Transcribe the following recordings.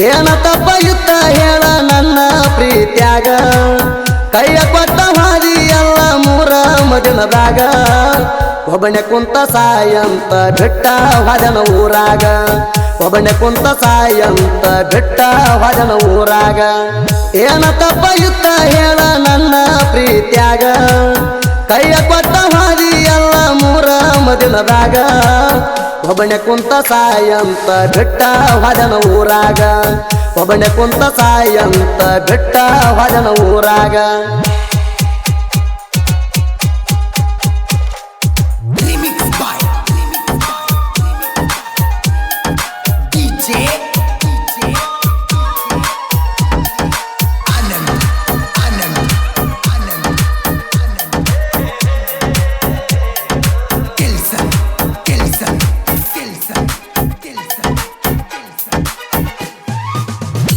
ಏನ ತಪ್ಪ ಇತ್ತ ಹೇಳ ನನ್ನ ಪ್ರೀತ್ಯಾಗ ಕೈಯ ಕೊಟ್ಟ ಹಾದಿ ಎಲ್ಲ ಮೂರ ಮದಿನದಾಗ ಒಬ್ಬನೇ ಕುಂತ ಸಾಯಂತ ಬಿಟ್ಟ ಹೊದನ ಊರಾಗ ಒಬ್ಬನೇ ಕುಂತ ಸಾಯಂತ ಬಿಟ್ಟ ಹೊದನ ಊರಾಗ ಏನ ತಪ್ಪ ಇತ್ತ ಹೇಳ ನನ್ನ ಪ್ರೀತ್ಯಾಗ ಕೈಯ ಕೊಟ್ಟ ಹಾದಿ ಎಲ್ಲ ಮೂರ ಮದಿನದಾಗ ಒಬ್ಬನೇ ಕುಂತ ಸಾಯಂತ ಬಿಟ್ಟ ಹೊದನ ಊರಾಗ ಒಬ್ಬನೇ ಕುಂತ ಸಾಯಂತ ಬಿಟ್ಟ ಹೊದನ ಊರಾಗ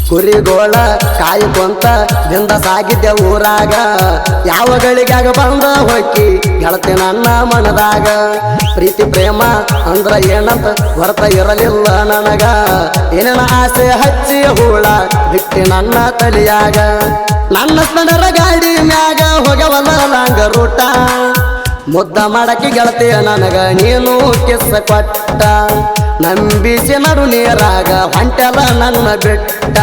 ಕುರಿಗೋಳ ಕಾಯ್ಕೊಂತ ದಿಂದ ಸಾಗಿದ್ದೆ ಊರಾಗ ಯಾವ ಗಳಿಗಾಗ ಬಂದ ಹೊಕ್ಕಿ ಗೆಳತಿ ನನ್ನ ಮನದಾಗ ಪ್ರೀತಿ ಪ್ರೇಮ ಅಂದ್ರ ಏನಂತ ಹೊರತ ಇರಲಿಲ್ಲ ನನಗ ಏನೇನ ಆಸೆ ಹಚ್ಚಿ ಹೂಳ ಬಿಟ್ಟಿ ನನ್ನ ತಲಿಯಾಗ ನನ್ನ ಸ್ಪಂದರ ಗಾಡಿ ಮ್ಯಾಗ ಹೋಗವಲ್ಲ ಲಾಂಗ ರೂಟ ಮುದ್ದ ಮಾಡಕ್ಕೆ ಗೆಳತಿಯ ನನಗ ನೀನು ಕಿಸ್ಸ ಕೊಟ್ಟ ನಂಬಿಸಿ ನಡು ನೀರಾಗ ಹೊಂಟೆಲ್ಲ ನನ್ನ ಬಿಟ್ಟ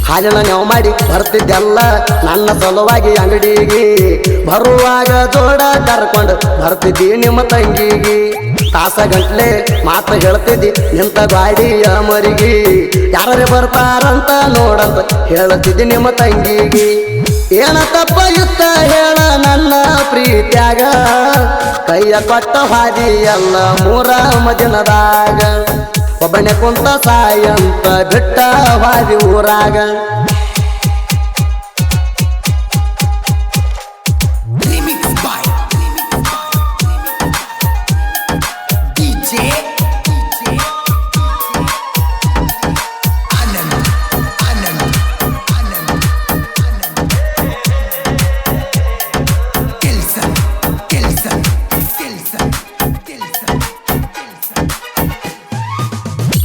ಹಾಲಿನ ನೆವ್ ಮಾಡಿ ಬರ್ತಿದ್ದೆಲ್ಲ ನನ್ನ ಸಲುವಾಗಿ ಅಂಗಡಿಗೆ ಬರುವಾಗ ಜೋಡ ಕರ್ಕೊಂಡು ಬರ್ತಿದ್ದಿ ನಿಮ್ಮ ತಂಗಿಗೆ ತಾಸ ಗಂಟ್ಲೆ ಮಾತು ಹೇಳ್ತಿದ್ದಿ ನಿಂತ ಗಾಡಿಯ ಮರಿಗೆ ಯಾರೇ ಬರ್ತಾರಂತ ನೋಡಂತ ಹೇಳ್ತಿದ್ದಿ ನಿಮ್ಮ ತಂಗಿಗೆ ಏನ ತಪ್ಪ ಇತ್ತ ಹೇಳ ನನ್ನ ಪ್ರೀತ್ಯಾಗ ಕೈಯ ಕೊಟ್ಟ ಹಾದಿ ಎಲ್ಲ ಮೂರ ಮದಿನದಾಗ ಒಬ್ಬನೇ ಕುಂತ ಸಾಯಂತ ಬಿಟ್ಟ ಹಾದಿ ಊರಾಗ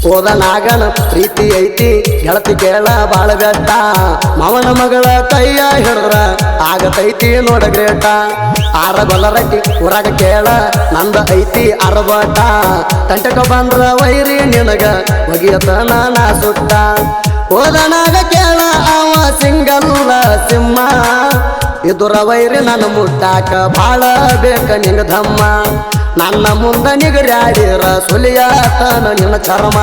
ಹೋದ ನಾಗನ ಪ್ರೀತಿ ಐತಿ ಗೆಳತಿ ಕೇಳ ಬಾಳ ಬೆಟ್ಟ ಮಾವನ ಮಗಳ ಕೈಯ ಹಿಡಿದ್ರ ಆಗತೈತಿ ನೋಡ ಗ್ರೇಟ ಆರ ಗೊಲ್ಲರಟ್ಟಿ ಊರಾಗ ಕೇಳ ನಂದ ಐತಿ ಅರಬಟ ತಂಟಕ ಬಂದ್ರ ವೈರಿ ನಿನಗ ಒಗಿಯತ ನಾನ ಸುಟ್ಟ ಹೋದ ನಾಗ ಕೇಳ ಅವ ಸಿಂಗಲ್ಲ ಸಿಂಹ ಇದುರ ವೈರಿ ನನ್ನ ಮುಟ್ಟಾಕ ಬಾಳ ಬೇಕ ನಿಂಗ ಧಮ್ಮ ನನ್ನ ಮುಂದ ನಿಗರ್ಯಾಡಿರ ಸುಲಿಯಾತನ ನಿನ್ನ ಚರ್ಮ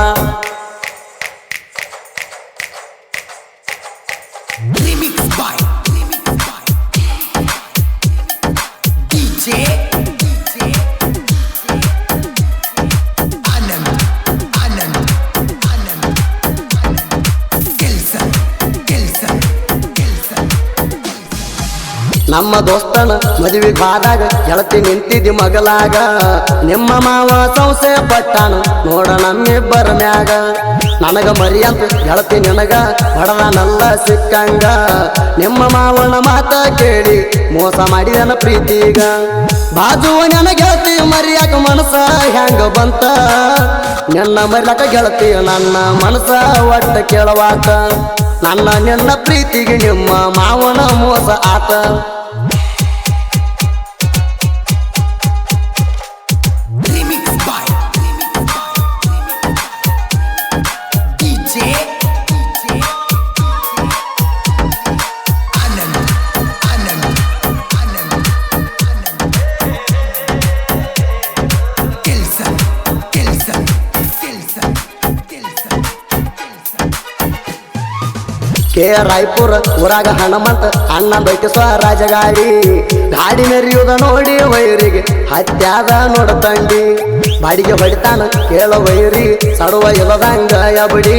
ನಮ್ಮ ದೋಸ್ತನ ಮದುವೆಗೆ ಬಾದಾಗ ಗೆಳತಿ ನಿಂತಿದ್ದಿ ಮಗಲಾಗ ನಿಮ್ಮ ಮಾವ ಸಂಸೆ ಪಟ್ಟಾನ ನೋಡ ನಮ್ಮಿಬ್ಬರ ಮ್ಯಾಗ ನನಗ ಮರಿಯಂತ ಗೆಳತಿ ನಿನಗ ಹೊಡದನಲ್ಲ ಸಿಕ್ಕಂಗ ನಿಮ್ಮ ಮಾವನ ಮಾತ ಕೇಳಿ ಮೋಸ ಮಾಡಿದನ ಪ್ರೀತಿಗ ಬಾಜುವ ನನ್ನ ಗೆಳತಿ ಮರಿಯಾಕ ಮನಸ ಹೆಂಗ ಬಂತ ನಿನ್ನ ಮರಿಯಾಕ ಗೆಳತಿ ನನ್ನ ಮನಸ ಒಟ್ಟ ಕೇಳವಾತ ನನ್ನ ನಿನ್ನ ಪ್ರೀತಿಗೆ ನಿಮ್ಮ ಮಾವನ ಮೋಸ ಆತ ಕೆ ರಾಯಪುರ ಊರಾಗ ಹನುಮಂತ ಅಣ್ಣ ಬೈಕ್ ಸ್ವರಾಜ ಗಾಡಿ ಮೆರೆಯುವುದ ನೋಡಿ ವೈರಿಗೆ ಹತ್ಯಾದ ನೋಡ ತಂಡಿ ಬಾಡಿಗೆ ಹೊಡಿತಾನ ಕೇಳ ವೈರಿ ಸಡುವ ಇಲ್ಲದಂಗ ಯಬಡಿ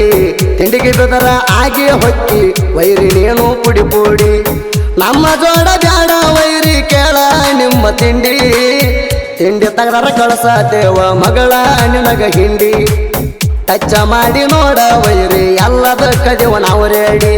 ತಿಂಡಿಗೆ ಬೆದರ ಆಗಿ ಹೊಕ್ಕಿ ವೈರಿ ನೀನು ಪುಡಿ ಪುಡಿ ನಮ್ಮ ಜೋಡ ಬ್ಯಾಡ ವೈರಿ ಕೇಳ ನಿಮ್ಮ ತಿಂಡಿ ತಿಂಡಿ ತಗದಾರ ಕಳಸತೇವ ಮಗಳ ನಿನಗ ಹಿಂಡಿ ಟಚ್ಚ ಮಾಡಿ ನೋಡ ವೈರಿ ಎಲ್ಲದ ಕದೇವ ನಾವು ರೇಡಿ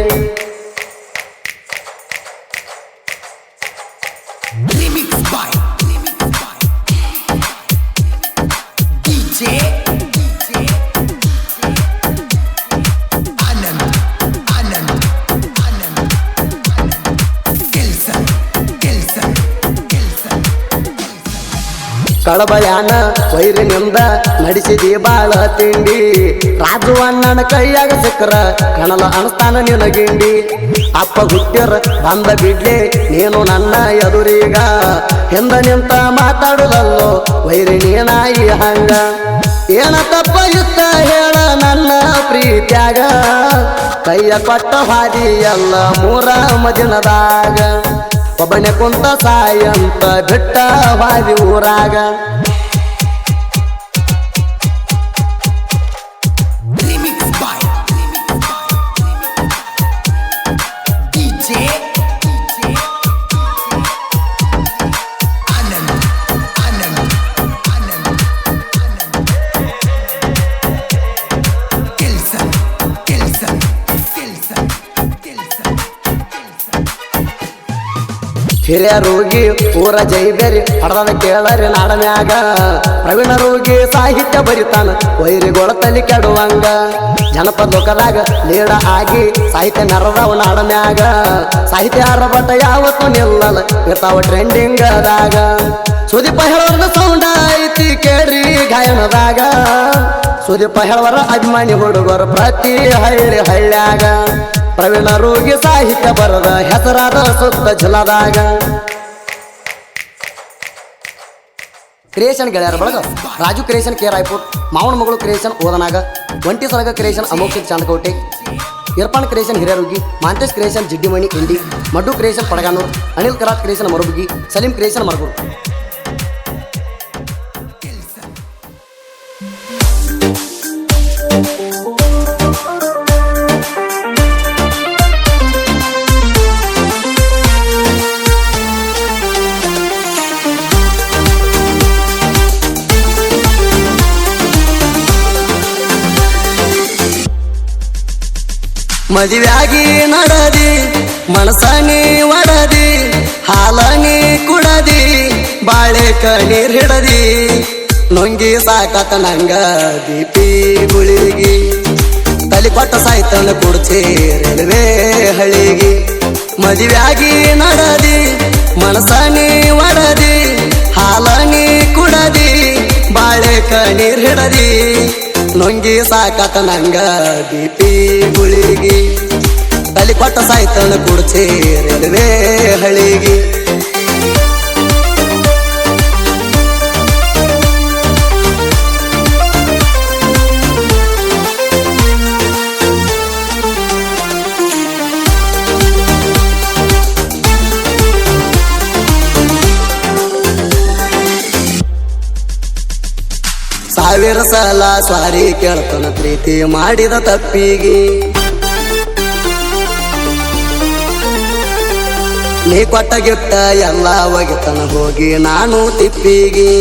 ಕಳಬಳ್ಯಾನ ವೈರಿನಿಂದ ನಡೆಸಿದಿ ಬಾಳ ತಿಂಡಿ ರಾಜು ಅಣ್ಣನ ಕೈಯಾಗ ಸಿಕ್ಕರ ಕಣಲ ಅಣಸ್ತಾನ ನಿನಗಿಂಡಿ ಅಪ್ಪ ಹುಟ್ಟಿರ ಬಂದ ಬಿಡ್ಲಿ ನೀನು ನನ್ನ ಎದುರೀಗ ಹಿಂದ ನಿಂತ ಮಾತಾಡುದಲ್ಲೋ ವೈರಿ ನೀನಾಯಿ ಹಂಗ ಏನ ತಪ್ಪ ಇತ್ತ ಹೇಳ ನನ್ನ ಪ್ರೀತ್ಯಾಗ ಕೈಯ ಕೊಟ್ಟ ಹಾದಿ ಎಲ್ಲ ಮೂರ ಮದಿನದಾಗ ಒಬ್ಬನೇ ಕುಂತ ಸಾಯಂತ ಬಿಟ್ಟ ಹಾದಿ ಊರಾಗ ಹಿರಿಯ ರೋಗಿ ಊರ ಜೈಬೇರಿ ಹಡದ ಕೇಳರಿ ನಾಡನ್ಯಾಗ ಪ್ರವೀಣ ರೋಗಿ ಸಾಹಿತ್ಯ ಬರಿತಾನ ವೈರಿಗೋಳ ತಲಿ ಕೆಡುವಂಗ ಜನಪದ ಲೋಕದಾಗ ಲೀಡ ಆಗಿ ಸಾಹಿತ್ಯ ಮೆರದವ ನಾಡನ್ಯಾಗ ಸಾಹಿತ್ಯ ಆರಭಟ ಯಾವತ್ತೂ ನಿಲ್ಲಲ್ಲ ಇರ್ತಾವ ಟ್ರೆಂಡಿಂಗದಾಗ ಸುದೀಪ ಹೇಳೋರ್ನ ಸೌಂಡ ಐತಿ ಕೇಳ್ರಿ ಗಾಯನದಾಗ ಸುದೀಪ ಹೇಳವರ ಅಭಿಮಾನಿ ಹುಡುಗರ ಪ್ರತಿ ಹಳ್ಳಿ ಹಳ್ಳ್ಯಾಗ ಪ್ರವೀಣ ರೋಗಿ ಸಾಹಿತ್ಯ ಬರದ ಹೆಸರಾದ ಸುತ್ತ ಜಿಲ್ಲಾದಾಗ ಕ್ರಿಯೇಷನ್ ಗೆಳೆಯರ ಬಳಗ ರಾಜು ಕ್ರಿಯೇಷನ್ ಕೆ ರಾಯ್ಪುರ್ ಮಾವನ ಮಗಳು ಕ್ರಿಯೇಷನ್ ಓದನಾಗ ಒಂಟಿ ಸಲಗ ಕ್ರಿಯೇಷನ್ ಅಮೋಕ್ಷಿತ್ ಚಾಂದಕೋಟೆ ಇರ್ಪಾನ್ ಕ್ರಿಯೇಷನ್ ಹಿರಿಯರುಗಿ ಮಾಂತೇಶ್ ಕ್ರಿಯೇಷನ್ ಜಿಡ್ಡಿಮಣಿ ಇಂಡಿ ಮಡ್ಡು ಕ್ರಿಯೇಷನ್ ಪಡಗಾನೂರ್ ಅನಿಲ್ ಕರಾತ್ ಕ್ರಿಯೇಷನ್ ಮರುಬುಗಿ ಸಲೀಂ ಕ್ರಿಯೇಷನ್ ಮರಗೂರು ಮದುವೆಯಾಗಿ ನಡದಿ ಮನಸನಿ ಒಡದಿ ಹಾಲನಿ ಕುಡದಿ ಬಾಳೆಕ ನೀರ್ ಹಿಡದಿ ನೊಂಗಿ ಸಾಕತ ನಂಗ ಬಿಪಿ ಗುಳಿಗಿ ತಲೆ ಕೊಟ್ಟ ಸಾಯ್ತನ ಕುಡ್ಚಿ ರೈಲ್ವೆ ಹಳಿಗಿ ಮದುವೆಯಾಗಿ ನಡದಿ ಮನಸನಿ ಒಡದಿ ಹಾಲನಿ ಕುಡದಿ ಬಾಳೆಕ ನೀರ್ ಹಿಡದಿ ನೊಂಗಿ ಸಾಕತ ನಂಗ ಬಿಪಿ ಗುಳಿಗಿ ತಲೆ ಕೊಟ್ಟ ಸಾಯ್ತನ ಕುಡ್ಚಿ ರೈಲ್ವೆ ಹಳಿಗಿ ಸಾವಿರ ಸಲ ಸ್ವಾರಿ ಕೇಳ್ತನ ಪ್ರೀತಿ ಮಾಡಿದ ತಪ್ಪಿಗಿ ನೀ ಕೊಟ್ಟ ಗಿಫ್ಟ ಎಲ್ಲ ಒಗಿತನ ಹೋಗಿ ನಾನು ತಿಪ್ಪಿಗಿ